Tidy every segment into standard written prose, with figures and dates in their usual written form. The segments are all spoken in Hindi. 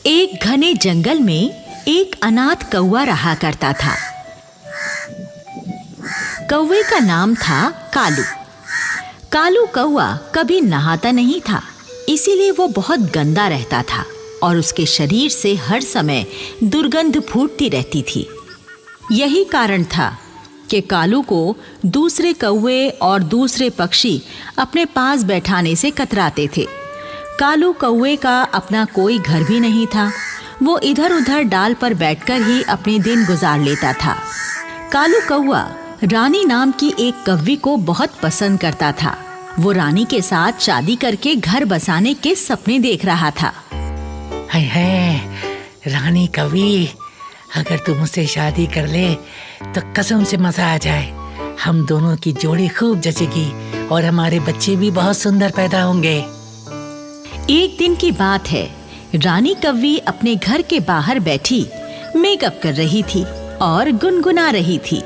एक घने जंगल में एक अनाथ कौवा रहा करता था। कौवे का नाम था कालू। कालू कौवा कभी नहाता नहीं था, इसीलिए वो बहुत गंदा रहता था और उसके शरीर से हर समय दुर्गंध फूटती रहती थी। यही कारण था कि कालू को दूसरे कौवे और दूसरे पक्षी अपने पास बैठाने से कतराते थे। कालू कौवे का अपना कोई घर भी नहीं था, वो इधर उधर डाल पर बैठकर ही अपने दिन गुजार लेता था। कालू कौवा रानी नाम की एक कव्वी को बहुत पसंद करता था। वो रानी के साथ शादी करके घर बसाने के सपने देख रहा था। हाय हाय, रानी कवि, अगर तू मुझसे शादी कर ले तो कसम से मजा आ जाए। हम दोनों की जोड़ी खूब जचेगी और हमारे बच्चे भी बहुत सुंदर पैदा होंगे। एक दिन की बात है, रानी कव्वी अपने घर के बाहर बैठी मेकअप कर रही थी और गुनगुना रही थी।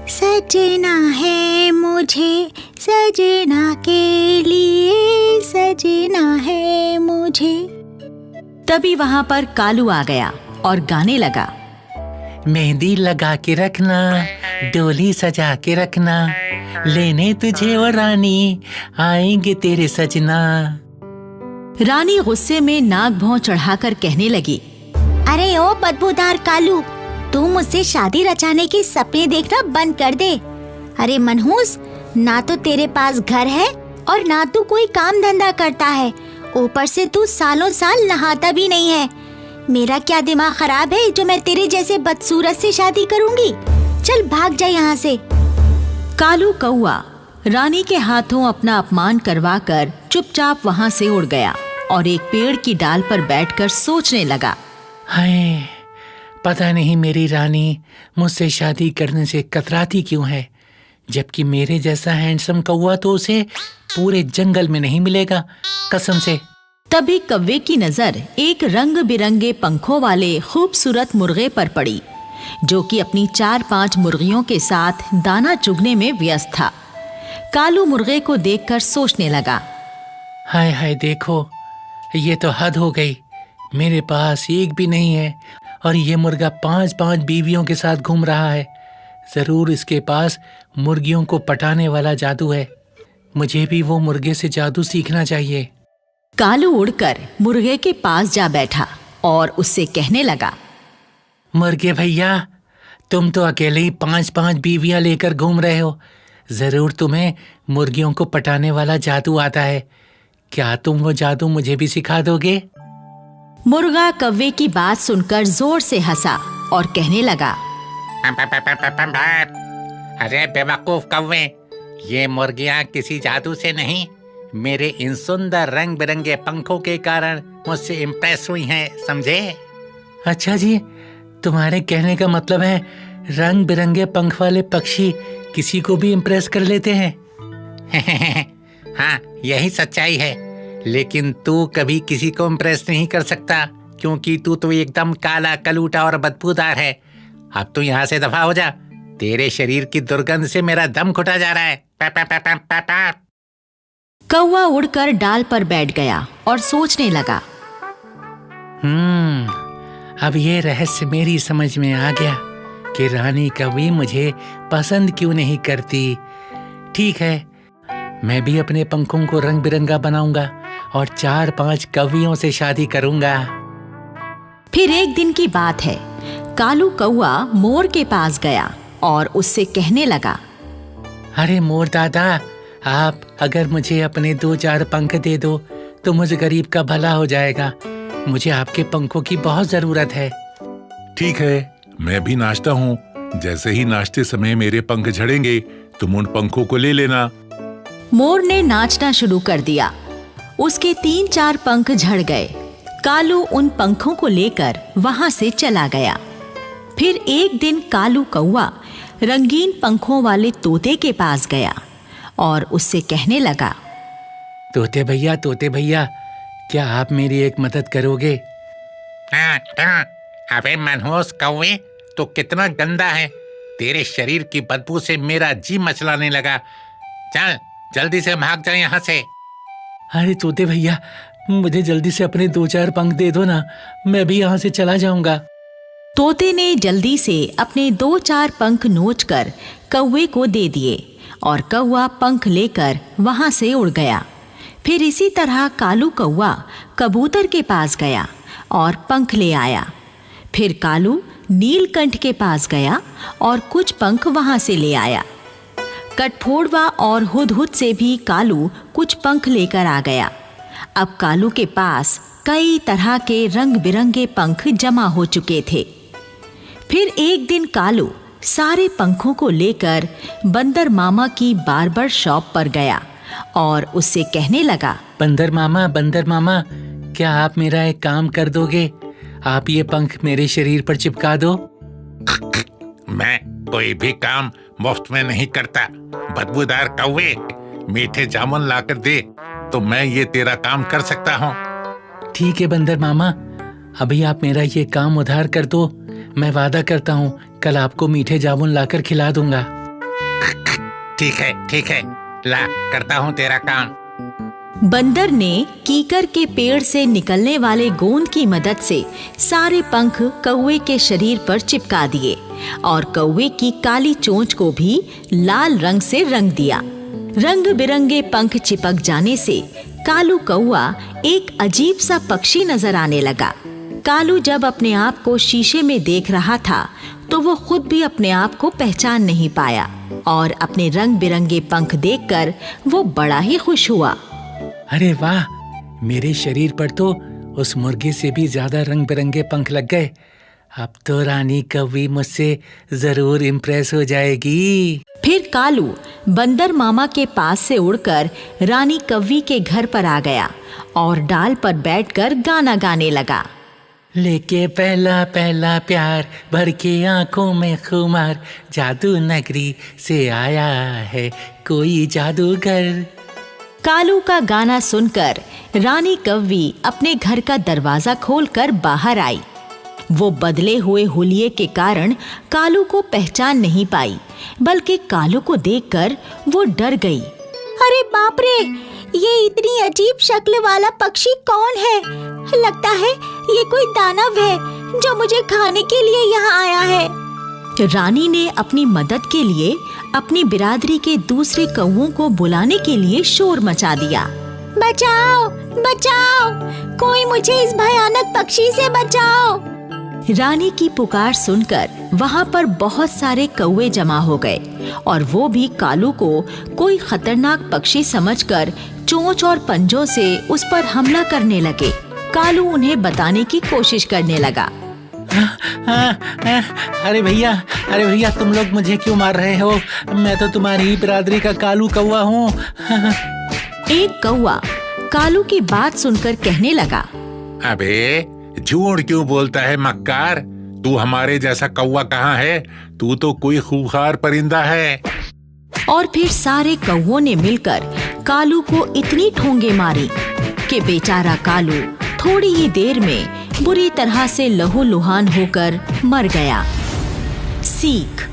सजना है मुझे सजना के लिए, सजना है मुझे। तभी वहां पर कालू आ गया और गाने लगा। मेहंदी लगा के रखना, डोली सजा के रखना, लेने तुझे और रानी आएंगे तेरे सजना। रानी गुस्से में नाक भौं चढ़ाकर कहने लगी, अरे ओ बदबूदार कालू, तू मुझसे शादी रचाने के सपने देखना बंद कर दे। अरे मनहूस, ना तो तेरे पास घर है और ना तू कोई काम धंधा करता है, ऊपर से तू सालों साल नहाता भी नहीं है। मेरा क्या दिमाग खराब है जो मैं तेरे जैसे बदसूरत से शादी करूंगी? चल भाग जा यहाँ से। कालू कौवा रानी के हाथों अपना अपमान करवाकर चुपचाप वहां से उड़ गया और एक पेड़ की डाल पर बैठकर सोचने लगा। हाय, पता नहीं मेरी रानी मुझसे शादी करने से कतराती क्यों है, जबकि मेरे जैसा हैंडसम कौवा तो उसे पूरे जंगल में नहीं मिलेगा, कसम से। तभी कौवे की नजर एक रंग बिरंगे पंखों वाले खूबसूरत मुर्गे पर पड़ी, जो कि अपनी 4-5 मुर्गियों के साथ दाना चुगने में व्यस्त था। कालू मुर्गे को देखकर सोचने लगा, हाय हाय, देखो ये तो हद हो गई। मेरे पास एक भी नहीं है और ये मुर्गा 5-5 बीवियों के साथ घूम रहा है। जरूर इसके पास मुर्गियों को पटाने वाला जादू है। मुझे भी वो मुर्गे से जादू सीखना चाहिए। कालू उड़कर मुर्गे के पास जा बैठा और उससे कहने लगा, मुर्गे भैया, तुम तो अकेले ही 5-5 बीवियां लेकर घूम रहे हो। जरूर तुम्हें मुर्गियों को पटाने वाला जादू आता है। क्या तुम वो जादू मुझे भी सिखा दोगे? मुर्गा कौवे की बात सुनकर जोर से हंसा और कहने लगा, अरे बेवकूफ कौवे, ये मुर्गियां किसी जादू से नहीं, मेरे इन सुंदर रंग बिरंगे पंखों के कारण मुझसे इम्प्रेस हुई हैं, समझे? अच्छा जी, तुम्हारे कहने का मतलब है रंग बिरंगे पंख वाले पक्षी किसी को भी इम्प्रेस कर लेते हैं? हाँ, यही सच्चाई है, लेकिन तू कभी किसी को इम्प्रेस नहीं कर सकता, क्योंकि तू तो एकदम काला कलूटा और बदबूदार है। अब तू यहाँ से दफा हो जा, तेरे शरीर की दुर्गंध से मेरा दम घुटा जा रहा है। पा, पा, पा, पा, पा, पा। कौवा उड़कर डाल पर बैठ गया और सोचने लगा। अब ये रहस्य मेरी समझ में आ गया कि रानी कभी मुझे पसंद क्यों नहीं करती। ठीक है, मैं भी अपने पंखों को रंग बिरंगा बनाऊंगा और 4-5 कवियों से शादी करूंगा। फिर एक दिन की बात है, कालू कौवा मोर के पास गया और उससे कहने लगा, अरे मोर दादा, आप अगर मुझे अपने 2-4 पंख दे दो तो मुझे गरीब का भला हो जाएगा। मुझे आपके पंखों की बहुत जरूरत है। ठीक है, मैं भी नाचता हूँ। जैसे ही नाचते समय मेरे पंख झड़ेंगे, तुम उन पंखों को ले लेना। मोर ने नाचना शुरू कर दिया। उसके 3-4 पंख झड़ गए। कालू उन पंखों को लेकर वहां से चला गया। फिर एक दिन कालू कौवा रंगीन पंखों वाले तोते के पास गया और उससे कहने लगा, तोते भैया, क्या आप मेरी एक मदद करोगे? हाँ, अबे मनहूस कौवे, तो कितना गंदा है। तेरे शरीर की बदबू से मेरा जी मचलाने लगा। चल जल्दी से भाग जा यहाँ से। अरे तोते भैया, मुझे जल्दी से अपने 2-4 पंख दे दो ना, मैं भी यहाँ से चला जाऊंगा। तोते ने जल्दी से अपने 2-4 पंख नोचकर कौवे को दे दिए और कौवा पंख लेकर वहां से उड़ गया। फिर इसी तरह कालू कौवा कबूतर के पास गया और पंख ले आया। फिर कालू नीलकंठ के पास गया और कुछ पंख वहां से ले आया। कठफोड़वा और हुदहुद से भी कालू कुछ पंख लेकर आ गया। अब कालू के पास कई तरह के रंग बिरंगे पंख जमा हो चुके थे। फिर एक दिन कालू सारे पंखों को लेकर बंदर मामा की बार्बर शॉप पर गया और उससे कहने लगा, बंदर मामा, क्या आप मेरा एक काम कर दोगे? आप ये पंख मेरे शरीर पर चिपका दो। मैं कोई भी काम मुफ्त में नहीं करता। बदबूदार कौवे, मीठे जामुन लाकर दे तो मैं ये तेरा काम कर सकता हूँ। ठीक है बंदर मामा, अभी आप मेरा ये काम उधार कर दो। मैं वादा करता हूँ कल आपको मीठे जामुन लाकर खिला दूंगा। ठीक है, ला करता हूँ तेरा काम। बंदर ने कीकर के पेड़ से निकलने वाले गोंद की मदद से सारे पंख कौवे के शरीर पर चिपका दिए और कौवे की काली चोंच को भी लाल रंग से रंग दिया। रंग बिरंगे पंख चिपक जाने से कालू कौवा एक अजीब सा पक्षी नजर आने लगा। कालू जब अपने आप को शीशे में देख रहा था तो वो खुद भी अपने आप को पहचान नहीं पाया और अपने रंग बिरंगे पंख देखकर वो बड़ा ही खुश हुआ। अरे वाह, मेरे शरीर पर तो उस मुर्गे से भी ज्यादा रंग बिरंगे पंख लग गए। अब तो रानी कौवी मुझसे जरूर इम्प्रेस हो जाएगी। फिर कालू बंदर मामा के पास से उड़कर रानी कौवी के घर पर आ गया और डाल पर बैठकर गाना गाने लगा। लेके पहला पहला प्यार, भर के आंखों में खुमार, जादू नगरी से आया है कोई जादूगर। कालू का गाना सुनकर रानी कौवी अपने घर का दरवाजा खोलकर बाहर आई। वो बदले हुए हुलिये के कारण कालू को पहचान नहीं पाई, बल्कि कालू को देखकर वो डर गई। अरे बाप रे, ये इतनी अजीब शक्ल वाला पक्षी कौन है? लगता है ये कोई दानव है जो मुझे खाने के लिए यहाँ आया है। रानी ने अपनी मदद के लिए अपनी बिरादरी के दूसरे कौवों को बुलाने के लिए शोर मचा दिया। बचाओ, बचाओ, कोई मुझे इस भयानक पक्षी से बचाओ। रानी की पुकार सुनकर वहाँ पर बहुत सारे कौवे जमा हो गए और वो भी कालू को कोई खतरनाक पक्षी समझकर चोंच और पंजों से उस पर हमला करने लगे। कालू उन्हें बताने की कोशिश करने लगा। अरे भैया, तुम लोग मुझे क्यों मार रहे हो? मैं तो तुम्हारी ही बिरादरी का कालू कौवा हूँ। एक कौवा कालू की बात सुनकर कहने लगा, अबे झूठ क्यों बोलता है मक्कार? तू हमारे जैसा कौवा कहाँ है? तू तो कोई खूंखार परिंदा है। और फिर सारे कौवों ने मिलकर कालू को इतनी ठोंगे मारी कि बेचारा कालू थोड़ी ही देर में बुरी तरह से लहूलुहान होकर मर गया। सीख,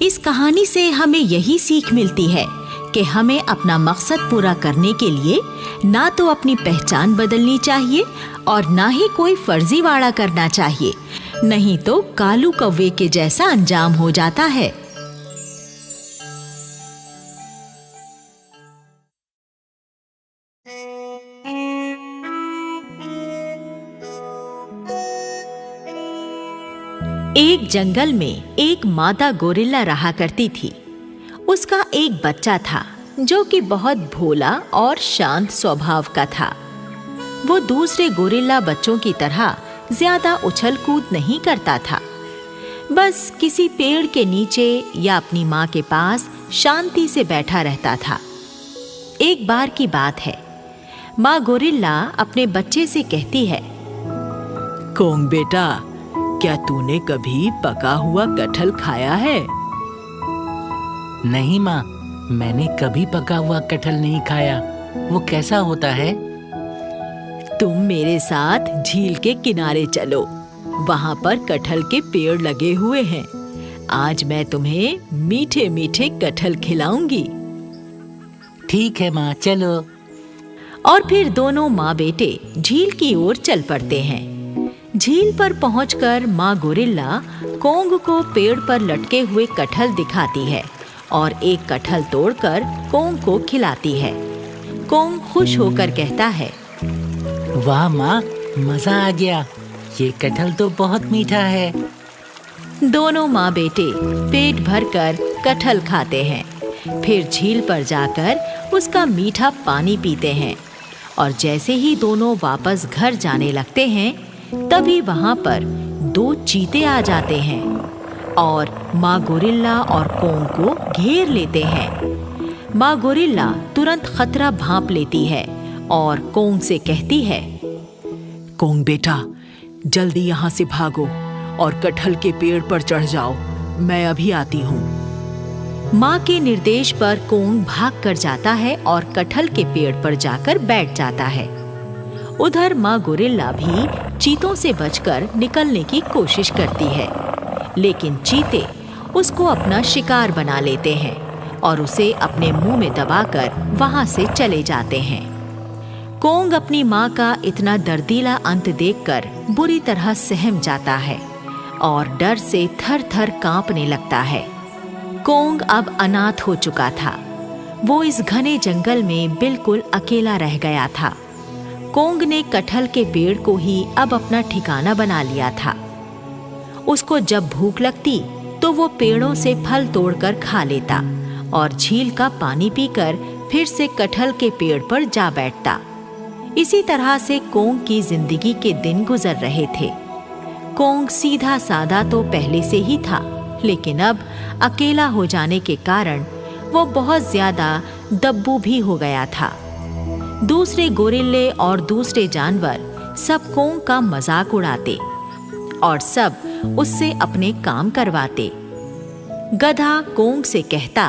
इस कहानी से हमें यही सीख मिलती है कि हमें अपना मकसद पूरा करने के लिए ना तो अपनी पहचान बदलनी चाहिए और ना ही कोई फर्जीवाड़ा करना चाहिए, नहीं तो कालू कौवे के जैसा अंजाम हो जाता है। एक जंगल में एक मादा गोरिल्ला रहा करती थी। उसका एक बच्चा था जो कि बहुत भोला और शांत स्वभाव का था। वो दूसरे गोरिल्ला बच्चों की तरह ज्यादा उछल कूद नहीं करता था, बस किसी पेड़ के नीचे या अपनी माँ के पास शांति से बैठा रहता था। एक बार की बात है, माँ गोरिल्ला अपने बच्चे से कहती है, कोंग बेटा, क्या तूने कभी पका हुआ कटहल खाया है? नहीं माँ, मैंने कभी पका हुआ कटहल नहीं खाया। वो कैसा होता है? तुम मेरे साथ झील के किनारे चलो, वहाँ पर कटहल के पेड़ लगे हुए हैं। आज मैं तुम्हें मीठे मीठे कटहल खिलाऊंगी। ठीक है माँ, चलो। और फिर दोनों माँ बेटे झील की ओर चल पड़ते हैं। झील पर पहुंचकर माँ गोरिल्ला कोंग को पेड़ पर लटके हुए कटहल दिखाती है और एक कटहल तोड़कर कोंग को खिलाती है। कोंग खुश होकर कहता है, वाह माँ, मजा आ गया, ये कटहल तो बहुत मीठा है। दोनों माँ बेटे पेट भरकर कटहल खाते हैं। फिर झील पर जाकर उसका मीठा पानी पीते हैं और जैसे ही दोनों वापस घर जाने लगते हैं तभी वहां पर 2 चीते आ जाते हैं और माँ गोरिल्ला और कोंग को घेर लेते हैं। माँ गोरिल्ला तुरंत खतरा भांप लेती है और कोंग से कहती है, कोंग बेटा, जल्दी यहाँ से भागो और कटहल के पेड़ पर चढ़ जाओ, मैं अभी आती हूँ। माँ के निर्देश पर कोंग भाग कर जाता है और कटहल के पेड़ पर जाकर बैठ जाता है। उधर माँ गोरिल्ला भी चीतों से बचकर निकलने की कोशिश करती है, लेकिन चीते उसको अपना शिकार बना लेते हैं और उसे अपने मुंह में दबाकर वहां से चले जाते हैं। कोंग अपनी माँ का इतना दर्दीला अंत देखकर बुरी तरह सहम जाता है और डर से थर-थर कांपने लगता है। कोंग अब अनाथ हो चुका था। वो इस घने जंगल में बिल्कुल अकेला रह गया था। कोंग ने कटहल के पेड़ को ही अब अपना ठिकाना बना लिया था। उसको जब भूख लगती तो वो पेड़ों से फल तोड़कर खा लेता और झील का पानी पीकर फिर से कटहल के पेड़ पर जा बैठता। इसी तरह से कोंग की जिंदगी के दिन गुजर रहे थे। कोंग सीधा सादा तो पहले से ही था, लेकिन अब अकेला हो जाने के कारण वो बहुत ज्यादा दब्बू भी हो गया था। दूसरे गोरिल्ले और दूसरे जानवर सब कोंग का मजाक उड़ाते और सब उससे अपने काम करवाते। गधा कोंग से कहता,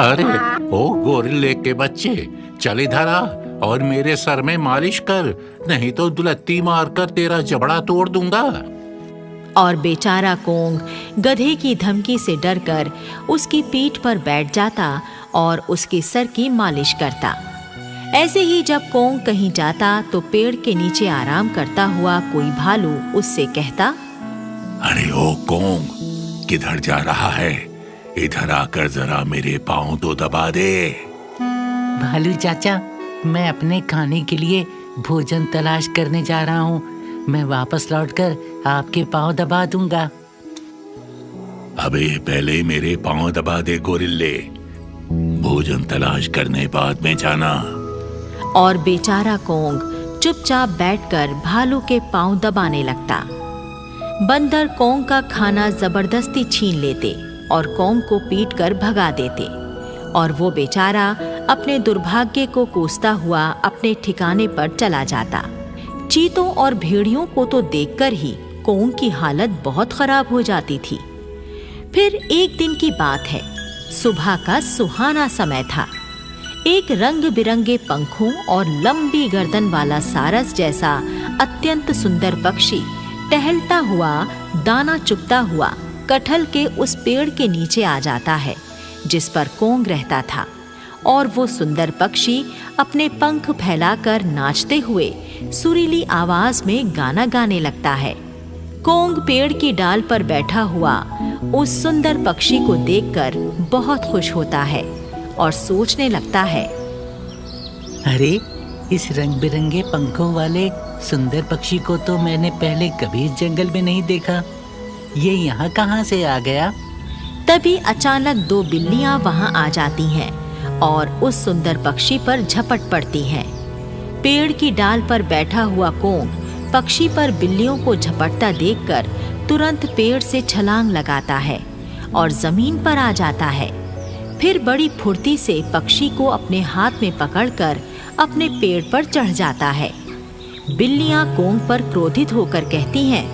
अरे ओ गोरिल्ले के बच्चे, चल इधर आ और मेरे सर में मालिश कर, नहीं तो दुलत्ती मारकर तेरा जबड़ा तोड़ दूंगा। और बेचारा कोंग गधे की धमकी से डरकर उसकी पीठ पर बैठ जाता और उसके सर की मालिश करता। ऐसे ही जब कोंग कहीं जाता तो पेड़ के नीचे आराम करता हुआ कोई भालू उससे कहता, अरे ओ कोंग, किधर जा रहा है? इधर आकर जरा मेरे पाँव तो दबा दे। भालू चाचा, मैं अपने खाने के लिए भोजन तलाश करने जा रहा हूँ। मैं वापस लौटकर आपके पाँव दबा दूंगा। अबे पहले मेरे पाँव दबा दे गोरिल्ले, भोजन तलाश करने बाद में जाना। और बेचारा कोंग चुपचाप बैठकर भालू के पाँव दबाने लगता। बंदर कोंग का खाना जबरदस्ती छीन लेते और कोंग को पीटकर भगा देते और वो बेचारा अपने दुर्भाग्य को कोसता हुआ अपने ठिकाने पर चला जाता। चीतों और भेड़ियों को तो देखकर ही कोंग की हालत बहुत खराब हो जाती थी। फिर एक दिन की बात है, सुबह का सुहाना समय था। एक रंग बिरंगे पंखों और लंबी गर्दन वाला सारस जैसा अत्यंत सुंदर पक्षी टहलता हुआ, दाना चुगता हुआ कटहल के उस पेड़ के नीचे आ जाता है जिस पर कोंग रहता था। और वो सुंदर पक्षी अपने पंख फैलाकर नाचते हुए सुरीली आवाज में गाना गाने लगता है। कोंग पेड़ की डाल पर बैठा हुआ उस सुंदर पक्षी को देखकर बहुत खुश होता है और सोचने लगता है, अरे, इस रंग बिरंगे पंखों वाले सुंदर पक्षी को तो मैंने पहले कभी इस जंगल में नहीं देखा। ये यहाँ कहाँ से आ गया? तभी अचानक 2 बिल्लियाँ वहाँ आ जाती हैं और उस सुंदर पक्षी पर झपट पड़ती हैं। पेड़ की डाल पर बैठा हुआ कोंग पक्षी पर बिल्लियों को झपटता देखकर तुरंत पेड़ से छलांग लगाता है और जमीन पर आ जाता है। फिर बड़ी फुर्ती से पक्षी को अपने हाथ में पकड़कर अपने पेड़ पर चढ़ जाता है। बिल्लियाँ कोंग पर क्रोधित होकर कहती हैं,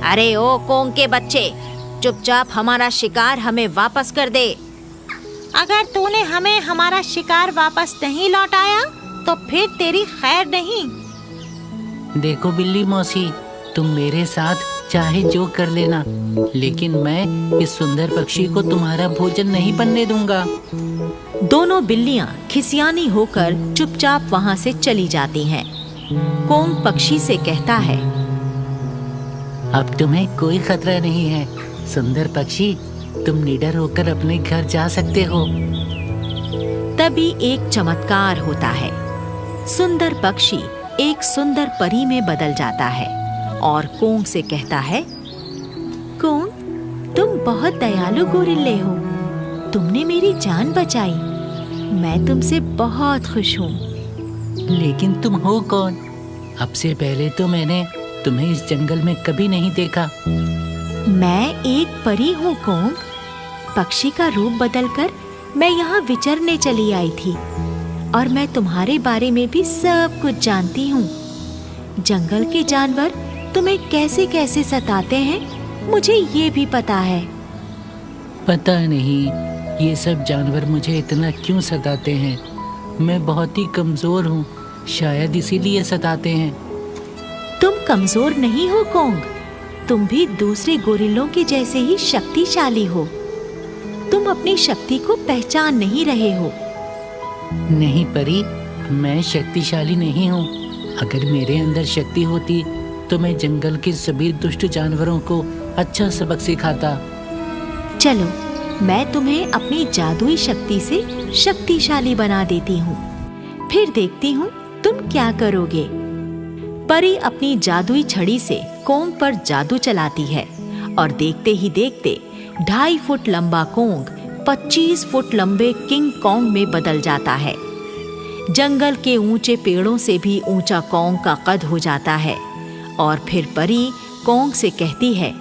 अरे ओ कोंग के बच्चे, चुपचाप हमारा शिकार हमें वापस कर दे। अगर तूने हमें हमारा शिकार वापस नहीं लौटाया तो फिर तेरी खैर नहीं। देखो बिल्ली मौसी, तुम मेरे साथ चाहे जो कर लेना, लेकिन मैं इस सुंदर पक्षी को तुम्हारा भोजन नहीं बनने दूंगा। दोनों बिल्लियां खिसियानी होकर चुपचाप वहां से चली जाती हैं। कोंग पक्षी से कहता है, अब तुम्हें कोई खतरा नहीं है सुंदर पक्षी, तुम निडर होकर अपने घर जा सकते हो। तभी एक चमत्कार होता है। सुंदर पक्षी एक सुंदर परी में बदल जाता है और कोंग से कहता है, कोंग, तुम बहुत दयालु गोरिल्ले हो। तुमने मेरी जान बचाई। मैं तुमसे बहुत खुश हूँ। लेकिन तुम हो कौन? अब से पहले तो मैंने तुम्हें इस जंगल में कभी नहीं देखा। मैं एक परी हूँ कोंग। पक्षी का रूप बदलकर मैं यहाँ विचरने चली आई थी और मैं तुम्हारे बारे में भी सब कुछ जानती हूँ। जंगल के जानवर तुम्हें कैसे कैसे सताते हैं, मुझे ये भी पता है। पता नहीं ये सब जानवर मुझे इतना क्यों सताते हैं। मैं बहुत ही कमजोर हूँ, शायद इसीलिए सताते हैं। तुम कमजोर नहीं हो कोंग, तुम भी दूसरे गोरिल्लों के जैसे ही शक्तिशाली हो। तुम अपनी शक्ति को पहचान नहीं रहे हो। नहीं परी, मैं शक्तिशाली नहीं हूँ। अगर मेरे अंदर शक्ति होती तो मैं जंगल के सभी दुष्ट जानवरों को अच्छा सबक सिखाता। चलो, मैं तुम्हें अपनी जादुई शक्ति से शक्तिशाली बना देती हूँ, फिर देखती हूँ तुम क्या करोगे। परी अपनी जादुई छड़ी से कोंग पर जादू चलाती है और देखते ही देखते 2.5 फुट लंबा कोंग 25 फुट लंबे किंग कॉन्ग में बदल जाता है। जंगल के ऊंचे पेड़ों से भी ऊंचा कॉन्ग का कद हो जाता है और फिर परी कोंग से कहती है,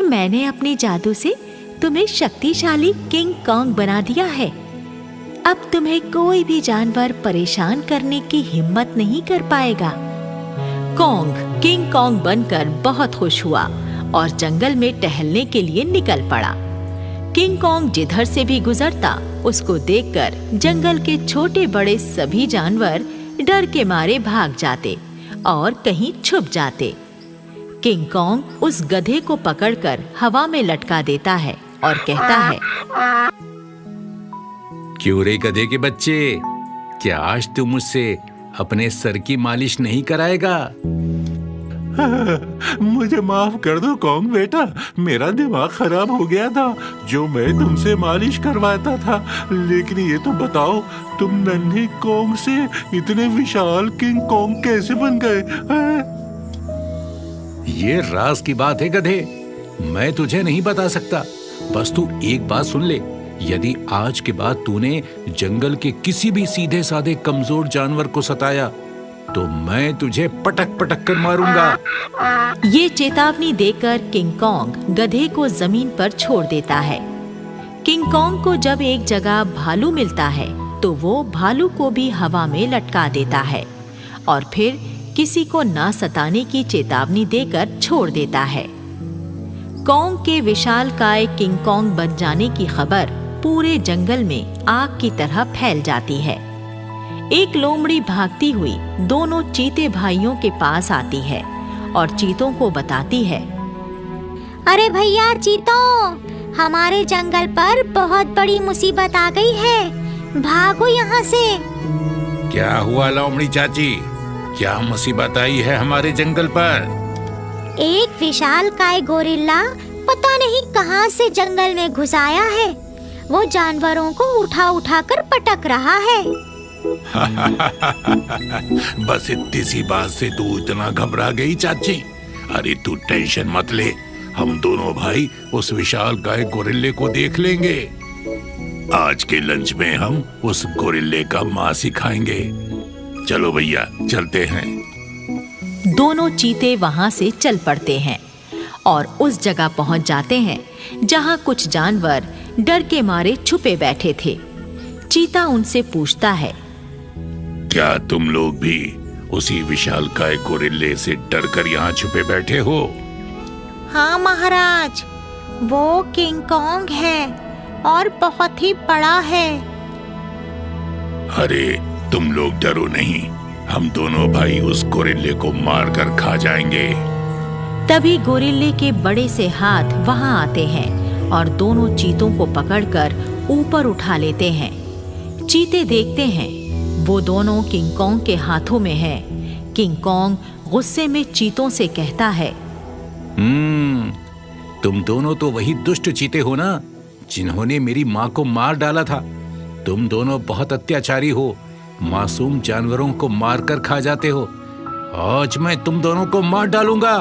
मैंने अपने जादू से तुम्हें शक्तिशाली किंग कॉन्ग बना दिया है। अब तुम्हें कोई भी जानवर परेशान करने की हिम्मत नहीं कर पाएगा। कॉन्ग किंग कॉन्ग बनकर बहुत खुश हुआ और जंगल में टहलने के लिए निकल पड़ा। किंग कॉन्ग जिधर से भी गुजरता उसको देखकर जंगल के छोटे बड़े सभी जानवर डर के मारे भाग जाते और कहीं छुप जाते। किंग कॉन्ग उस गधे को पकड़कर हवा में लटका देता है और कहता है, क्यों रे गधे के बच्चे, क्या आज तू मुझसे अपने सर की मालिश नहीं कराएगा? मुझे माफ कर दो कॉन्ग बेटा, मेरा दिमाग खराब हो गया था जो मैं तुमसे मालिश करवाता था। लेकिन ये तो बताओ, तुम नन्हे कॉन्ग से इतने विशाल किंग कॉन्ग कैसे बन गए? ये राज की बात है गधे, मैं तुझे नहीं बता सकता। बस तू एक बात सुन ले, यदि आज के बाद तूने जंगल के किसी भी सीधे साधे कमजोर जानवर को सताया तो मैं तुझे पटक पटक कर मारूंगा। ये चेतावनी देकर किंग कॉन्ग गधे को जमीन पर छोड़ देता है। किंग कॉन्ग को जब एक जगह भालू मिलता है तो वो भालू को भी हवा में लटका देता है और फिर किसी को ना सताने की चेतावनी देकर छोड़ देता है। कॉन्ग के विशालकाय किंग कॉन्ग बन जाने की खबर पूरे जंगल में आग की तरह फैल जाती है। एक लोमड़ी भागती हुई दोनों चीते भाइयों के पास आती है और चीतों को बताती है, अरे भैया चीतों, हमारे जंगल पर बहुत बड़ी मुसीबत आ गई है, भागो यहाँ से। क्या हुआ लोमड़ी चाची, क्या मुसीबत आई है हमारे जंगल पर? एक विशालकाय गोरिल्ला पता नहीं कहाँ से जंगल में घुस आया है। वो जानवरों को उठा उठा कर पटक रहा है। बस इतनी सी बात से तू इतना घबरा गई चाची? अरे तू टेंशन मत ले, हम दोनों भाई उस विशालकाय गोरिल्ले को देख लेंगे। आज के लंच में हम उस गोरिल्ले का मांस ही खाएंगे। चलो भैया चलते हैं। दोनों चीते वहां से चल पड़ते हैं और उस जगह पहुंच जाते हैं जहां कुछ जानवर डर के मारे छुपे बैठे थे। चीता उनसे पूछता है, क्या तुम लोग भी उसी विशालकाय गोरिल्ले से डरकर यहाँ छुपे बैठे हो? हाँ महाराज, वो किंग कॉन्ग है और बहुत ही बड़ा है। अरे तुम लोग डरो नहीं, हम दोनों भाई उस गोरिल्ले को मारकर खा जाएंगे। तभी गोरिल्ले के बड़े से हाथ वहां आते हैं और दोनों चीतों को पकड़कर ऊपर उठा लेते हैं। चीते देखते हैं वो दोनों किंग कॉन्ग के हाथों में है। किंग कॉन्ग गुस्से में चीतों से कहता है, तुम दोनों तो वही दुष्ट चीते हो ना, जिन्होंने मेरी माँ को मार डाला था। तुम दोनों बहुत अत्याचारी हो, मासूम जानवरों को मारकर खा जाते हो। आज मैं तुम दोनों को मार डालूंगा।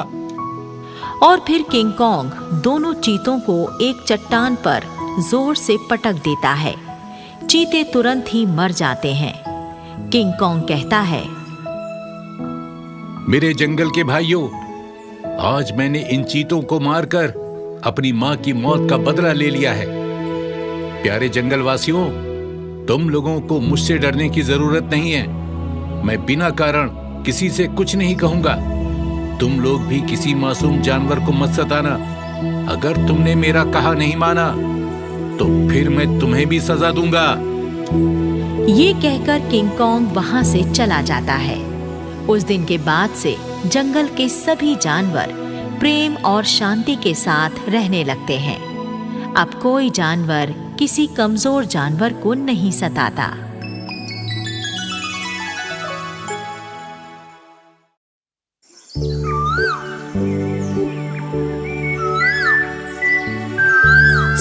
और फिर किंग कॉन्ग दोनों चीतों को एक चट्टान पर जोर से पटक देता है। चीते तुरंत ही मर जाते हैं। किंग कॉन्ग कहता है, मेरे जंगल के भाइयों, आज मैंने इन चीतों को मारकर अपनी माँ की मौत का बदला ले लिया है। प्यारे जंगलवासियों, तुम लोगों को मुझसे डरने की जरूरत नहीं है। मैं बिना कारण किसी से कुछ नहीं कहूंगा। तुम लोग भी किसी मासूम जानवर को मत सताना। अगर तुमने मेरा कहा नहीं माना तो फिर मैं तुम्हें भी सजा दूंगा। ये कहकर किंग कॉन्ग वहां से चला जाता है। उस दिन के बाद से जंगल के सभी जानवर प्रेम और शांति के साथ रहने लगते हैं। अब कोई जानवर किसी कमजोर जानवर को नहीं सताता।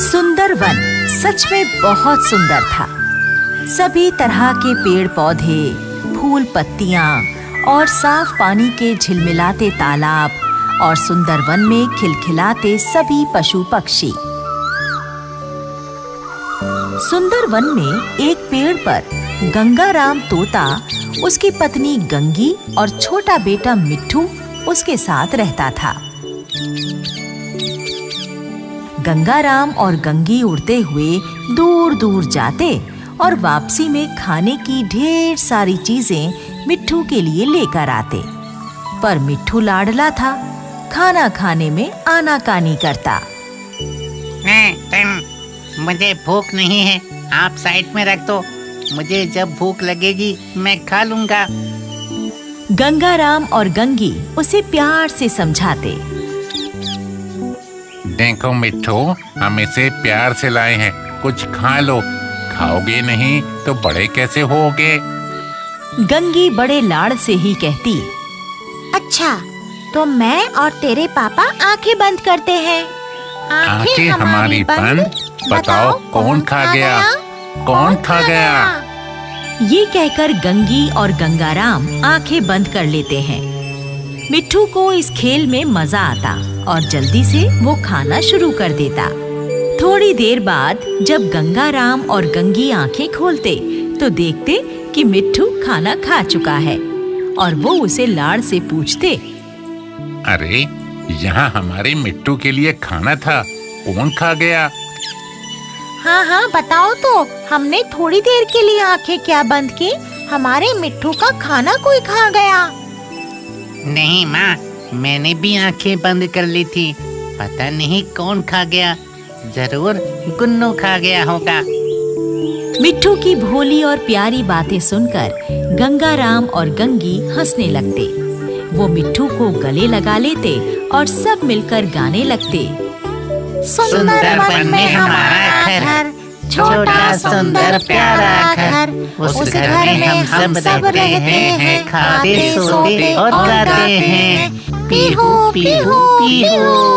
सुंदर वन सच में बहुत सुंदर था। सभी तरह के पेड़ पौधे, फूल पत्तियां और साफ पानी के झिलमिलाते तालाब और सुंदर वन में खिलखिलाते सभी पशु पक्षी। सुंदर वन में एक पेड़ पर गंगाराम तोता, उसकी पत्नी गंगी और छोटा बेटा मिट्ठू उसके साथ रहता था। गंगाराम और गंगी उड़ते हुए दूर दूर जाते और वापसी में खाने की ढेर सारी चीजें मिट्ठू के लिए लेकर आते। पर मिट्ठू लाडला था, खाना खाने में आनाकानी करता। मुझे भूख नहीं है, आप साइड में रख दो। मुझे जब भूख लगेगी मैं खा लूंगा। गंगाराम और गंगी उसे प्यार से समझाते। देखो मिट्ठू, हम इसे प्यार से लाए हैं, कुछ खा लो। खाओगे नहीं तो बड़े कैसे होगे? गंगी बड़े लाड़ से ही कहती। अच्छा, तो मैं और तेरे पापा आंखें बंद करते हैं। आंखें हमारी बंद? बताओ कौन खा गया? कौन खा गया? ये कहकर गंगी और गंगाराम आंखें बंद कर लेते हैं। मिट्ठू को इस खेल में मजा आता और जल्दी से वो खाना शुरू कर देता। थोड़ी देर बाद जब गंगाराम और गंगी आंखें खोलते तो देखते कि मिट्ठू खाना खा चुका है और वो उसे लाड़ से पूछते, अरे, यहाँ हमारे मिट्टू के लिए खाना था, कौन खा गया? हाँ हाँ, बताओ तो, हमने थोड़ी देर के लिए आंखें क्या बंद की? हमारे मिट्ठू का खाना कोई खा गया। नहीं माँ, मैंने भी आंखें बंद कर ली थी। पता नहीं कौन खा गया, जरूर गुन्नू खा गया होगा। मिट्ठू की भोली और प्यारी बातें सुनकर गंगाराम और गंगी हंसने लगते। वो मिट्ठू को गले लगा लेते और सब मिलकर गाने लगते। सुंदर वन में हमारा घर, छोटा सुंदर प्यारा घर, उस घर में हम सब रहते हैं, खाते सोते और गाते हैं, पीहू पीहू पीहू।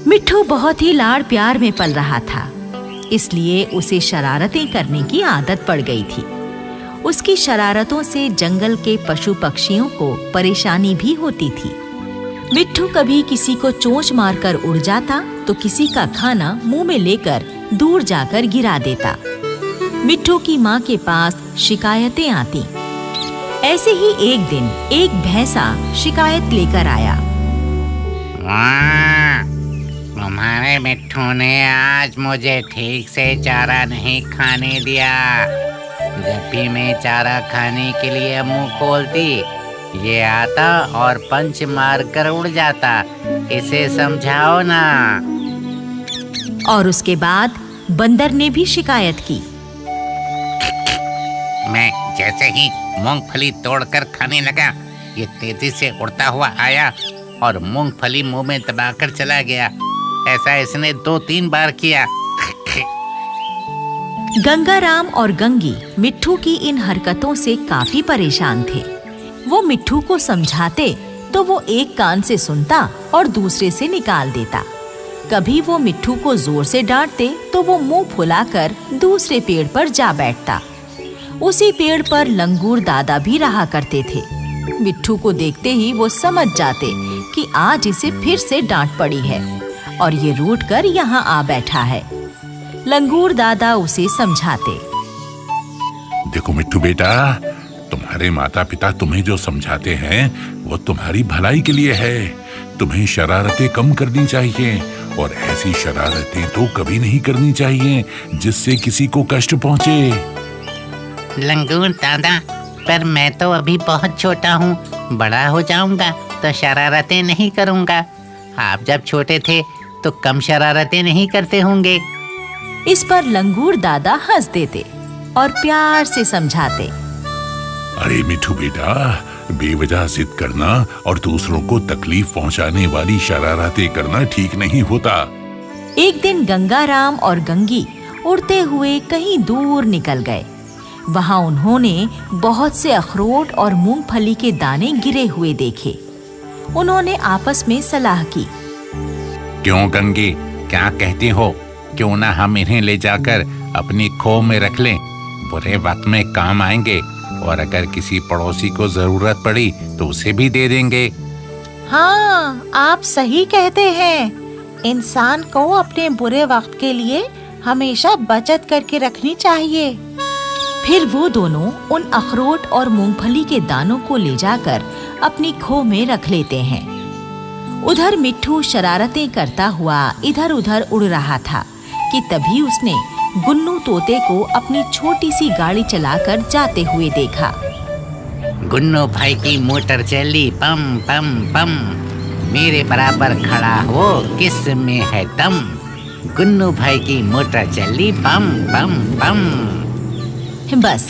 मिट्ठू बहुत ही लाड़ प्यार में पल रहा था, इसलिए उसे शरारतें करने की आदत पड़ गई थी। उसकी शरारतों से जंगल के पशु पक्षियों को परेशानी भी होती थी। मिट्ठू कभी किसी को चोंच मारकर उड़ जाता तो किसी का खाना मुंह में लेकर दूर जाकर गिरा देता। मिट्ठू की माँ के पास शिकायतें आती। ऐसे ही एक दिन एक भैंसा शिकायत लेकर आया। तुम्हारे मिट्ठू ने आज मुझे ठीक से चारा नहीं खाने दिया। जब भी मैं चारा खाने के लिए मुंह खोलती, ये आता और पंच मार कर उड़ जाता। इसे समझाओ ना। और उसके बाद बंदर ने भी शिकायत की। मैं जैसे ही मूंगफली तोड़कर खाने लगा, ये तेजी से उड़ता हुआ आया और मूंगफली मुंह में दबाकर चला गया। ऐसा इसने 2-3 बार किया। गंगाराम और गंगी मिट्ठू की इन हरकतों से काफी परेशान थे। वो मिट्ठू को समझाते तो वो एक कान से सुनता और दूसरे से निकाल देता। कभी वो मिट्ठू को जोर से डांटते तो वो मुंह फुलाकर दूसरे पेड़ पर जा बैठता। उसी पेड़ पर लंगूर दादा भी रहा करते थे। मिट्ठू को देखते ही वो समझ जाते कि आज इसे फिर से डांट पड़ी है और ये रूठ कर यहाँ आ बैठा है। लंगूर दादा उसे समझाते। देखो मिट्ठू बेटा, तुम्हारे माता पिता तुम्हें जो समझाते हैं वो तुम्हारी भलाई के लिए है। तुम्हें शरारतें कम करनी चाहिए और ऐसी शरारतें तो कभी नहीं करनी चाहिए जिससे किसी को कष्ट पहुंचे। लंगूर दादा, पर मैं तो अभी बहुत छोटा हूँ। बड़ा हो जाऊंगा तो शरारतें नहीं करूँगा। आप जब छोटे थे तो कम शरारतें नहीं करते होंगे। इस पर लंगूर दादा हंस देते और प्यार से समझाते। अरे मिट्ठू बेटा, बेवजह जिद करना और दूसरों को तकलीफ पहुंचाने वाली शरारतें करना ठीक नहीं होता। एक दिन गंगाराम और गंगी उड़ते हुए कहीं दूर निकल गए। वहां उन्होंने बहुत से अखरोट और मूंगफली के दाने गिरे हुए देखे। उन्होंने आपस में सलाह की। क्यों गंगी, क्या कहती हो? क्यों ना हम इन्हें ले जाकर अपनी खो में रख लें? बुरे वक्त में काम आएंगे और अगर किसी पड़ोसी को जरूरत पड़ी तो उसे भी दे देंगे। हाँ, आप सही कहते हैं। इंसान को अपने बुरे वक्त के लिए हमेशा बचत करके रखनी चाहिए। फिर वो दोनों उन अखरोट और मूंगफली के दानों को ले जाकर अपनी खो में रख लेते हैं। उधर मिट्ठू शरारतें करता हुआ इधर उधर उड़ रहा था कि तभी उसने गुन्नू तोते को अपनी छोटी सी गाड़ी चलाकर जाते हुए देखा। गुन्नू भाई की मोटर चली पम पम पम, मेरे बराबर खड़ा हो किस में है दम। गुन्नू भाई की मोटर चली पम पम पम। बस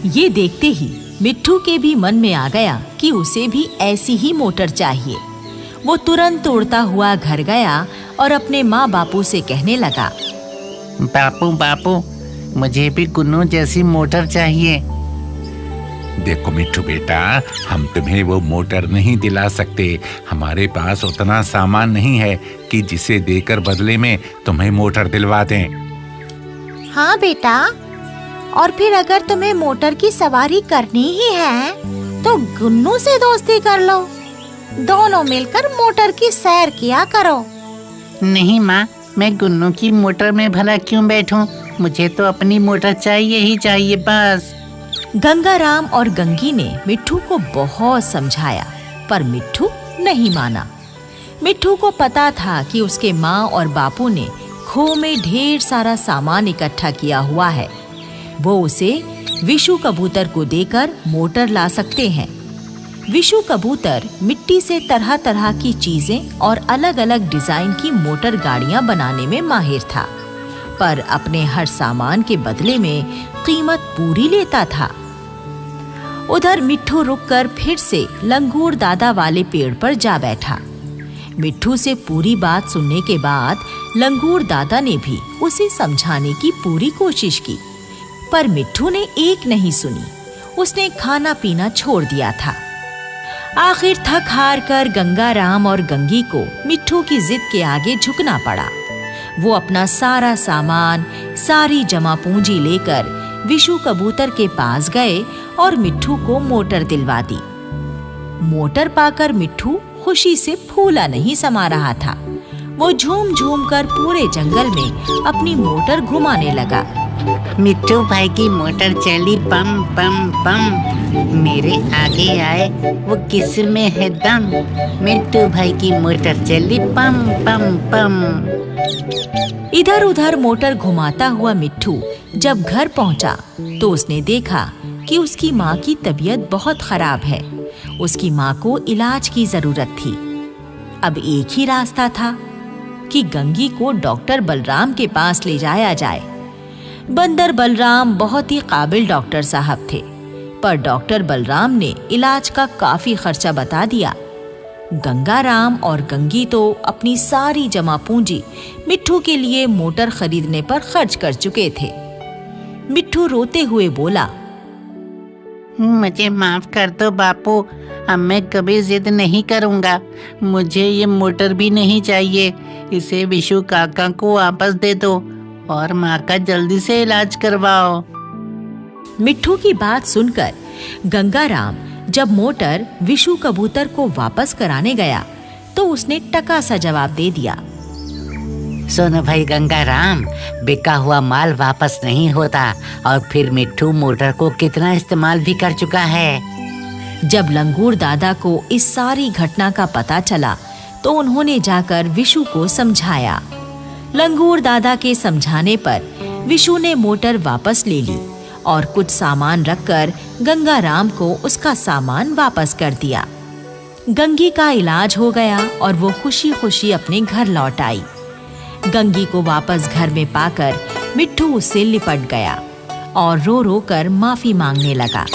ये देखते ही मिट्ठू के भी मन में आ गया कि उसे भी ऐसी ही मोटर चाहिए। वो तुरंत उड़ता हुआ घर गया और अपने माँ बापू से कहने लगा, बापू बापू, मुझे भी गुन्नू जैसी मोटर चाहिए। देखो मिट्ठू बेटा, हम तुम्हें वो मोटर नहीं दिला सकते। हमारे पास उतना सामान नहीं है कि जिसे देकर बदले में तुम्हें मोटर दिलवा दें। हाँ बेटा, और फिर अगर तुम्हें मोटर की सवारी करनी ही है तो गुन्नू से दोस्ती कर लो। दोनों मिलकर मोटर की सैर किया करो। नहीं माँ, मैं गुन्नू की मोटर में भला क्यों बैठूं? मुझे तो अपनी मोटर चाहिए ही चाहिए बस। गंगाराम और गंगी ने मिट्ठू को बहुत समझाया पर मिट्ठू नहीं माना। मिट्ठू को पता था कि उसके माँ और बापू ने खो में ढेर सारा सामान इकट्ठा किया हुआ है। वो उसे विशु कबूतर को देकर मोटर ला सकते हैं। विशु कबूतर मिट्टी से तरह तरह की चीजें और अलग अलग डिजाइन की मोटर गाड़ियां बनाने में माहिर था, पर अपने हर सामान के बदले में कीमत पूरी लेता था। उधर मिट्ठू रुककर फिर से लंगूर दादा वाले पेड़ पर जा बैठा। मिट्ठू से पूरी बात सुनने के बाद लंगूर दादा ने भी उसे समझाने की पूरी कोशिश की, पर मिट्ठू ने एक नहीं सुनी। उसने खाना पीना छोड़ दिया था। आखिर थक हार कर गंगाराम और गंगी को मिट्ठू की जिद के आगे झुकना पड़ा। वो अपना सारा सामान, सारी जमा पूंजी लेकर विशु कबूतर के पास गए और मिट्ठू को मोटर दिलवा दी। मोटर पाकर मिट्ठू खुशी से फूला नहीं समा रहा था। वो झूम झूम कर पूरे जंगल में अपनी मोटर घुमाने लगा। मिट्टू भाई की मोटर चली पम पम पम, मेरे आगे आए वो किस में है दम। मिट्टू भाई की मोटर चली पम पम पम। इधर उधर मोटर घुमाता हुआ मिट्ठू जब घर पहुंचा तो उसने देखा कि उसकी माँ की तबीयत बहुत खराब है। उसकी माँ को इलाज की जरूरत थी। अब एक ही रास्ता था कि गंगी को डॉक्टर बलराम के पास ले जाया जाए। बंदर बलराम बहुत ही काबिल डॉक्टर साहब थे, पर डॉक्टर बलराम ने इलाज का काफी खर्चा बता दिया। गंगाराम और गंगी तो अपनी सारी जमा पूंजी मिट्ठू के लिए मोटर खरीदने पर खर्च कर चुके थे। मिट्ठू रोते हुए बोला, मुझे माफ कर दो बापू, अब मैं कभी जिद नहीं करूँगा। मुझे ये मोटर भी नहीं चाहिए, इसे विशु काका को वापस दे दो और माँ का जल्दी से इलाज करवाओ। मिट्ठू की बात सुनकर गंगाराम जब मोटर विशु कबूतर को वापस कराने गया तो उसने टका सा जवाब दे दिया, सुनो भाई गंगाराम, बिका हुआ माल वापस नहीं होता और फिर मिट्ठू मोटर को कितना इस्तेमाल भी कर चुका है। जब लंगूर दादा को इस सारी घटना का पता चला तो उन्होंने जाकर विशु को समझाया। लंगूर दादा के समझाने पर विशु ने मोटर वापस ले ली और कुछ सामान रखकर गंगाराम को उसका सामान वापस कर दिया। गंगी का इलाज हो गया और वो खुशी खुशी अपने घर लौट आई। गंगी को वापस घर में पाकर मिट्ठू उससे लिपट गया और रो रो कर माफी मांगने लगा।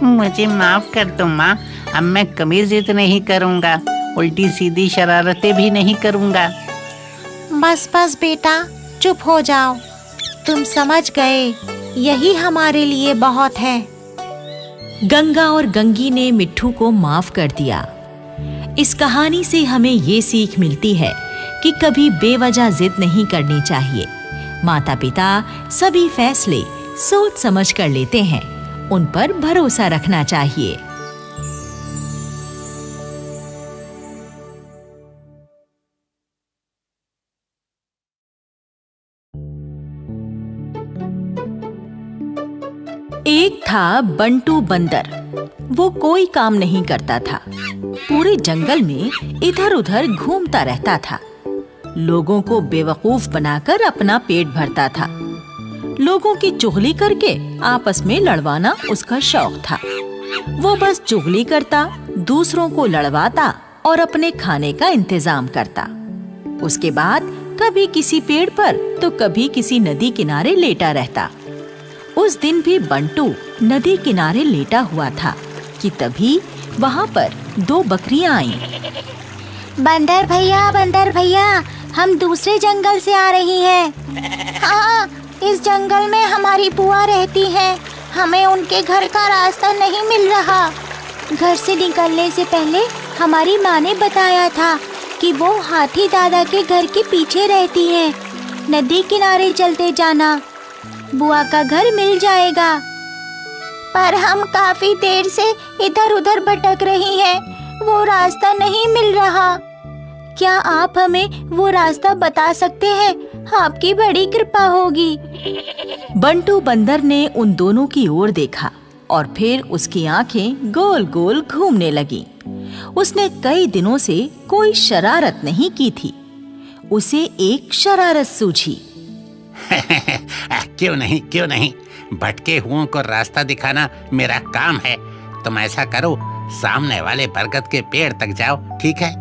मुझे माफ कर दो माँ, अब मैं कभी जिद नहीं करूँगा, उल्टी सीधी शरारतें भी नहीं करूँगा। बस बस बेटा, चुप हो जाओ। तुम समझ गए, यही हमारे लिए बहुत है। गंगा और गंगी ने मिट्ठू को माफ कर दिया। इस कहानी से हमें ये सीख मिलती है कि कभी बेवजह जिद नहीं करनी चाहिए। माता पिता सभी फैसले सोच समझ कर लेते हैं, उन पर भरोसा रखना चाहिए। एक था बंटू बंदर। वो कोई काम नहीं करता था, पूरे जंगल में इधर उधर घूमता रहता था। लोगों को बेवकूफ बनाकर अपना पेट भरता था। लोगों की चुगली करके आपस में लड़वाना उसका शौक था। वो बस चुगली करता, दूसरों को लड़वाता और अपने खाने का इंतजाम करता। उसके बाद कभी किसी पेड़ पर तो कभी किसी नदी किनारे लेटा रहता। उस दिन भी बंटू नदी किनारे लेटा हुआ था कि तभी वहाँ पर 2 बकरियां आईं। बंदर भैया, हम दूसरे जंगल से आ रही हैं। हाँ, इस जंगल में हमारी बुआ रहती है, हमें उनके घर का रास्ता नहीं मिल रहा। घर से निकलने से पहले हमारी माँ ने बताया था कि वो हाथी दादा के घर के पीछे रहती है। नदी किनारे चलते जाना, बुआ का घर मिल जाएगा। पर हम काफी देर से इधर उधर भटक रही हैं, वो रास्ता नहीं मिल रहा। क्या आप हमें वो रास्ता बता सकते हैं? आपकी बड़ी कृपा होगी। बंटू बंदर ने उन दोनों की ओर देखा और फिर उसकी आंखें गोल गोल घूमने लगीं। उसने कई दिनों से कोई शरारत नहीं की थी। उसे एक शरारत सूझी। क्यों नहीं, भटके हुओं को रास्ता दिखाना मेरा काम है। तुम ऐसा करो, सामने वाले बरगद के पेड़ तक जाओ, ठीक है?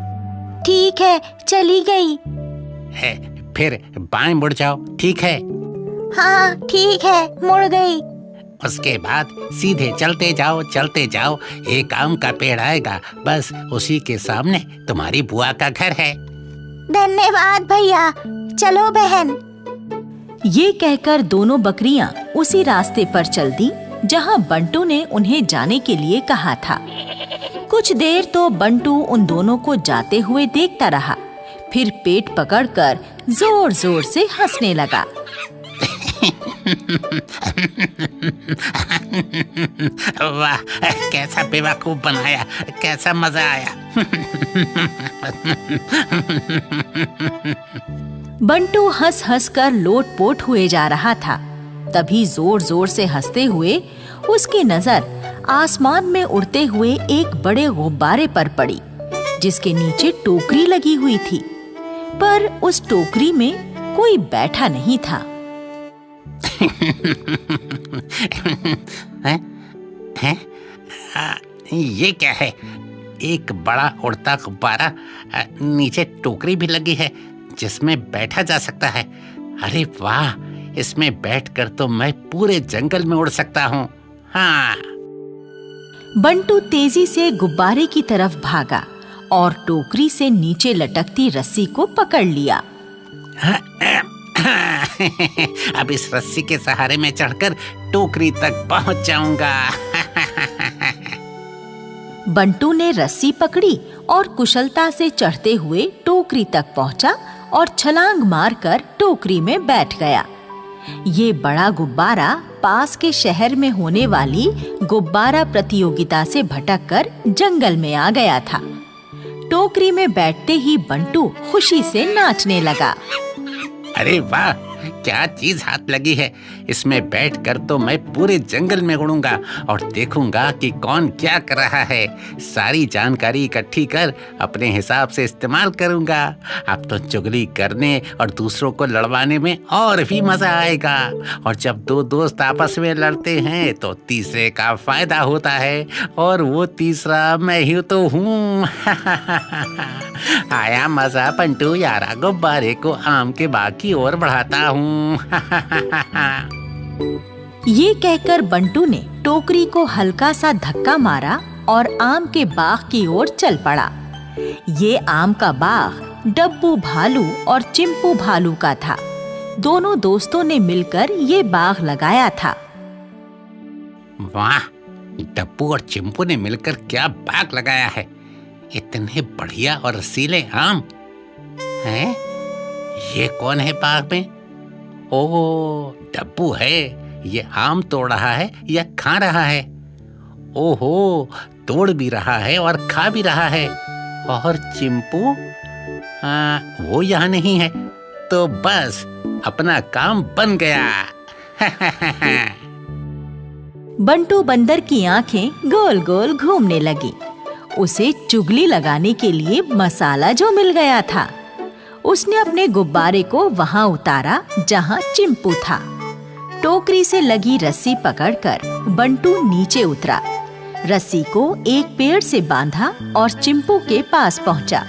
ठीक है, चली गई। फिर बाएं मुड़ जाओ, ठीक है? हाँ ठीक है, मुड़ गई। उसके बाद सीधे चलते जाओ, एक आम का पेड़ आएगा, बस उसी के सामने तुम्हारी बुआ का घर है। धन्यवाद भैया, चलो बहन। ये कहकर दोनों बकरियां उसी रास्ते पर चल दी जहां बंटू ने उन्हें जाने के लिए कहा था। कुछ देर तो बंटू उन दोनों को जाते हुए देखता रहा, फिर पेट पकड़कर जोर जोर से हंसने लगा। वाह, कैसा बेवकूफ बनाया, कैसा मजा आया। बंटू हंस हंस कर लोटपोट हुए जा रहा था। तभी जोर जोर से हंसते हुए उसकी नजर आसमान में उड़ते हुए एक बड़े गुब्बारे पर पड़ी, जिसके नीचे टोकरी लगी हुई थी, पर उस टोकरी में कोई बैठा नहीं था। ये क्या है? एक बड़ा उड़ता गुब्बारा, नीचे टोकरी भी लगी है जिसमें बैठा जा सकता है। अरे वाह, इसमें बैठकर तो मैं पूरे जंगल में उड़ सकता हूँ। हाँ। बंटू तेजी से गुब्बारे की तरफ भागा और टोकरी से नीचे लटकती रस्सी को पकड़ लिया। अब इस रस्सी के सहारे में चढ़कर टोकरी तक पहुंच जाऊंगा। बंटू ने रस्सी पकड़ी और कुशलता से चढ़ते हुए टोकरी तक पहुंचा और छलांग मारकर टोकरी में बैठ गया। ये बड़ा गुब्बारा पास के शहर में होने वाली गुब्बारा प्रतियोगिता से भटककर जंगल में आ गया था। टोकरी में बैठते ही बंटू खुशी से नाचने लगा। अरे वाह, क्या चीज हाथ लगी है। इसमें बैठकर तो मैं पूरे जंगल में उड़ूंगा और देखूंगा कि कौन क्या कर रहा है। सारी जानकारी इकट्ठी कर अपने हिसाब से इस्तेमाल करूंगा। अब तो चुगली करने और दूसरों को लड़वाने में और भी मजा आएगा। और जब दो दोस्त आपस में लड़ते हैं तो तीसरे का फायदा होता है, और वो तीसरा मैं ही तो हूँ। आया मजा बंटू यारा, गुब्बारे को आम के बाग की ओर बढ़ाता हूँ। ये कहकर बंटू ने टोकरी को हल्का सा धक्का मारा और आम के बाग की ओर चल पड़ा। ये आम का बाग डब्बू भालू और चिंपू भालू का था। दोनों दोस्तों ने मिलकर ये बाग लगाया था। वाह, डब्बू और चिंपू ने मिलकर क्या बाग लगाया है। इतने बढ़िया और रसीले आम हैं। ये कौन है बाग में? ओह, डब्बू है। ये आम तोड़ रहा है या खा रहा है? ओहो, तोड़ भी रहा है और खा भी रहा है। और चिंपू वो यहाँ नहीं है, तो बस अपना काम बन गया। बंटू बंदर की आंखें गोल गोल घूमने लगी। उसे चुगली लगाने के लिए मसाला जो मिल गया था। उसने अपने गुब्बारे को वहां उतारा जहां चिंपू था। टोकरी से लगी रस्सी पकड़कर बंटू नीचे उतरा। रस्सी को एक पेड़ से बांधा और चिंपू के पास पहुंचा।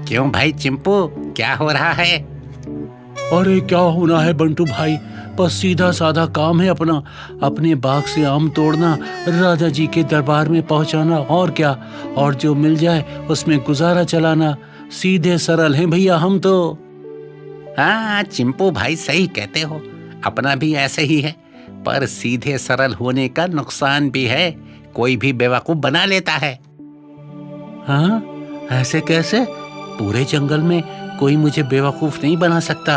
क्यों भाई चिंपू, क्या हो रहा है? अरे क्या होना है बंटू भाई, बस सीधा साधा काम है अपना। अपने बाग से आम तोड़ना, राजा जी के दरबार में पहुंचाना, और क्या। और जो मिल जाए उसमें गुजारा चलाना। सीधे सरल हैं भैया हम तो। हाँ चिंपू भाई, सही कहते हो। अपना भी ऐसे ही है, पर सीधे सरल होने का नुकसान भी है। कोई भी बेवकूफ बना लेता है। हाँ, ऐसे कैसे? पूरे जंगल में कोई मुझे बेवकूफ नहीं बना सकता।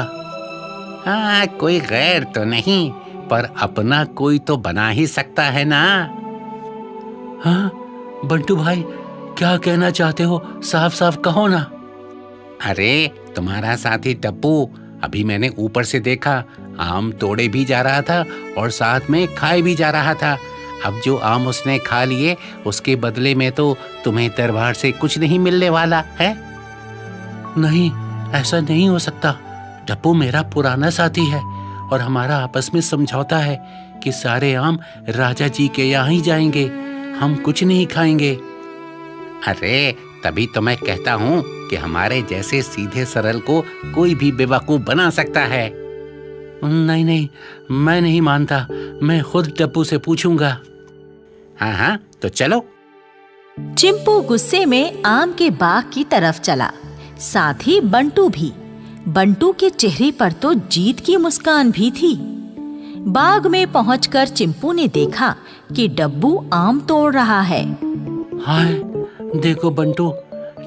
हाँ, कोई गैर तो नहीं, पर अपना कोई तो बना ही सकता है ना। हाँ बंटू भाई, क्या कहना चाहते हो? साफ साफ कहो ना। अरे तुम्हारा साथी डब्बू अभी मैंने ऊपर से देखा, आम तोड़े भी जा रहा था और साथ में खाए भी जा रहा था। अब जो आम उसने खा लिए, उसके बदले में तो तुम्हें दरबार से कुछ नहीं मिलने वाला है। नहीं, ऐसा नहीं हो सकता। डब्बू मेरा पुराना साथी है और हमारा आपस में समझौता है कि सारे आम राजा जी के यहाँ ही जाएंगे, हम कुछ नहीं खाएंगे। अरे तभी तो मैं कहता हूँ कि हमारे जैसे सीधे सरल को कोई भी बेवकूफ बना सकता है। नहीं नहीं, मैं नहीं मानता। मैं खुद डब्बू से पूछूंगा। हाँ हाँ, तो चलो। चिंपू गुस्से में आम के बाग की तरफ चला, साथ ही बंटू भी। बंटू के चेहरे पर तो जीत की मुस्कान भी थी। बाग में पहुंचकर चिंपू ने देखा कि डब्बू आम तोड़ रहा है। हाय, देखो बंटू,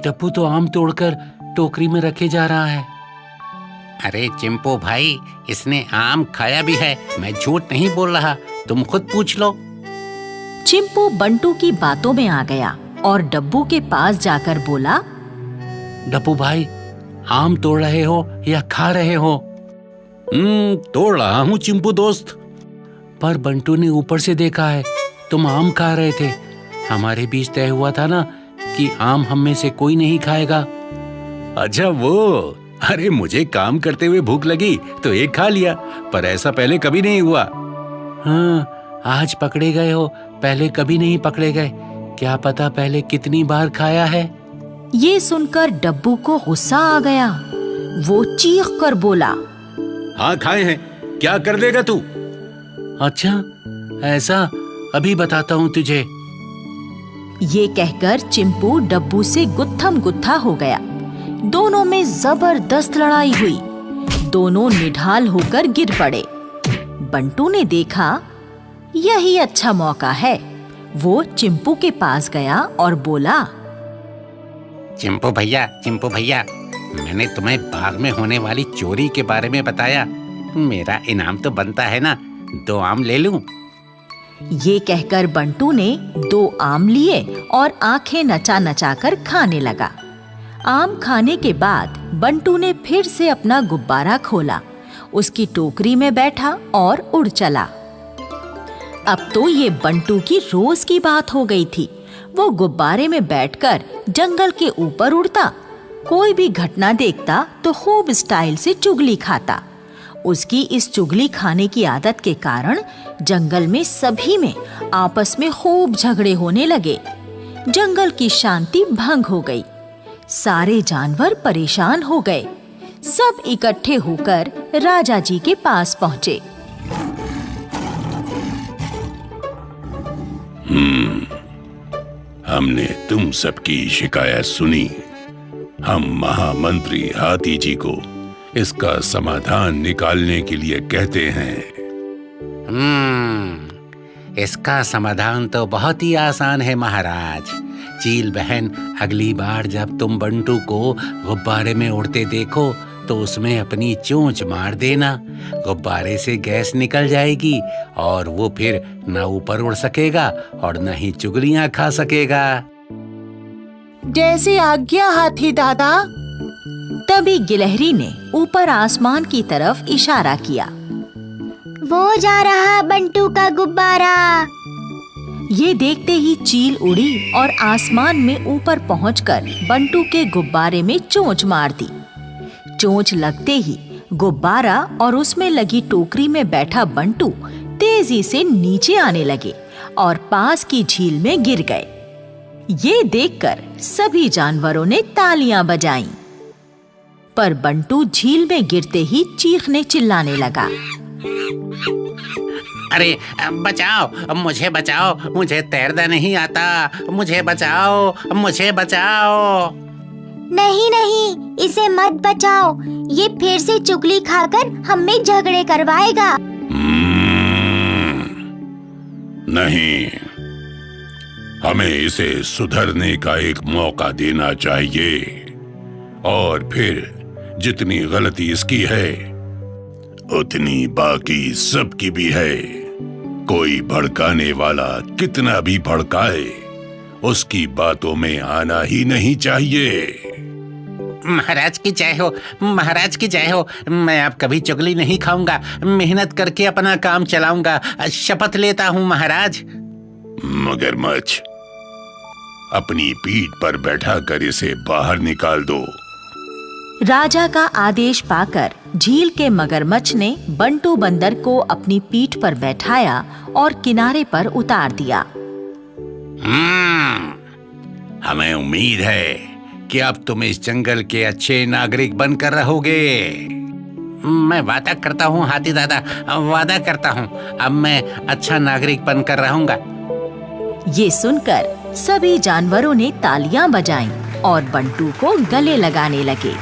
डब्बू तो आम तोड़कर टोकरी में रखे जा रहा है। अरे चिंपू भाई, इसने आम खाया भी है, मैं झूठ नहीं बोल रहा, तुम खुद पूछ लो। चिंपू बंटू की बातों में आ गया और डब्बू के पास जाकर बोला, डब्बू भाई, आम तोड़ रहे हो या खा रहे हो? तोड़ रहा हूँ चिंपू दोस्त। पर बंटू ने ऊपर से देखा है, तुम आम खा रहे थे। हमारे बीच तय हुआ था ना कि आम हम में से कोई नहीं खाएगा। अच्छा वो, अरे मुझे काम करते हुए भूख लगी तो एक खा लिया, पर ऐसा पहले कभी नहीं हुआ। हाँ, आज पकड़े गए हो, पहले कभी नहीं पकड़े गए। क्या पता पहले कितनी बार खाया है। ये सुनकर डब्बू को गुस्सा आ गया। वो चीख कर बोला, हाँ खाए हैं, क्या कर देगा तू? अच्छा ऐसा, अभी बताता हूँ तुझे। ये कहकर चिंपू डब्बू से गुत्थम गुत्था हो गया। दोनों में जबरदस्त लड़ाई हुई। दोनों निढाल होकर गिर पड़े। बंटू ने देखा यही अच्छा मौका है। वो चिंपू के पास गया और बोला, चिंपू भैया, मैंने तुम्हें बाग में होने वाली चोरी के बारे में बताया। मेरा इनाम तो बनता है ना, 2 आम ले लूं? ये कहकर बंटू ने 2 आम लिए और आंखें नचा नचा कर खाने लगा। आम खाने के बाद बंटू ने फिर से अपना गुब्बारा खोला, उसकी टोकरी में बैठा और उड़ चला। अब तो ये बंटू की रोज की बात हो गई थी। वो गुब्बारे में बैठकर जंगल के ऊपर उड़ता, कोई भी घटना देखता तो खूब स्टाइल से चुगली खाता। उसकी इस चुगली खाने की आदत के कारण जंगल में सभी में आपस में खूब झगड़े होने लगे। जंगल की शांति भंग हो गई। सारे जानवर परेशान हो गए। सब इकट्ठे होकर राजा जी के पास पहुंचे। हमने तुम सबकी शिकायत सुनी। हम महामंत्री हाथी जी को इसका समाधान निकालने के लिए कहते हैं। इसका समाधान तो बहुत ही आसान है महाराज। चील बहन, अगली बार जब तुम बंटू को गुब्बारे में उड़ते देखो तो उसमें अपनी चोंच मार देना। गुब्बारे से गैस निकल जाएगी और वो फिर न ऊपर उड़ सकेगा और न ही चुगलियां खा सकेगा। जैसे आज्ञा हाथी दादा। तभी गिलहरी ने ऊपर आसमान की तरफ इशारा किया। वो जा रहा बंटू का गुब्बारा। ये देखते ही चील उड़ी और आसमान में ऊपर पहुंचकर बंटू के गुब्बारे में चोंच मार दी। चोंच लगते ही गुब्बारा और उसमें लगी टोकरी में बैठा बंटू तेजी से नीचे आने लगे और पास की झील में गिर गए। ये देखकर सभी जानवरों ने तालियां बजाईं। पर बंटू झील में गिरते ही चीखने चिल्लाने लगा। अरे बचाओ, मुझे बचाओ, मुझे तैरना नहीं आता, मुझे बचाओ, मुझे बचाओ। नहीं, इसे मत बचाओ। ये फिर से चुगली खाकर हमें झगड़े करवाएगा। नहीं, हमें इसे सुधरने का एक मौका देना चाहिए और फिर जितनी गलती इसकी है उतनी बाकी सबकी भी है। कोई भड़काने वाला कितना भी भड़काए, उसकी बातों में आना ही नहीं चाहिए। महाराज की जय हो, महाराज की जय हो। मैं अब कभी चुगली नहीं खाऊंगा, मेहनत करके अपना काम चलाऊंगा, शपथ लेता हूँ महाराज। मगरमच्छ, अपनी पीठ पर बैठाकर इसे बाहर निकाल दो। राजा का आदेश पाकर झील के मगरमच्छ ने बंटू बंदर को अपनी पीठ पर बैठाया और किनारे पर उतार दिया। हमें उम्मीद है कि अब तुम इस जंगल के अच्छे नागरिक बनकर रहोगे। मैं वादा करता हूँ हाथी दादा, वादा करता हूँ अब मैं अच्छा नागरिक बनकर रहूंगा। ये सुनकर सभी जानवरों ने तालियां बजाईं और बंटू को गले लगाने लगे।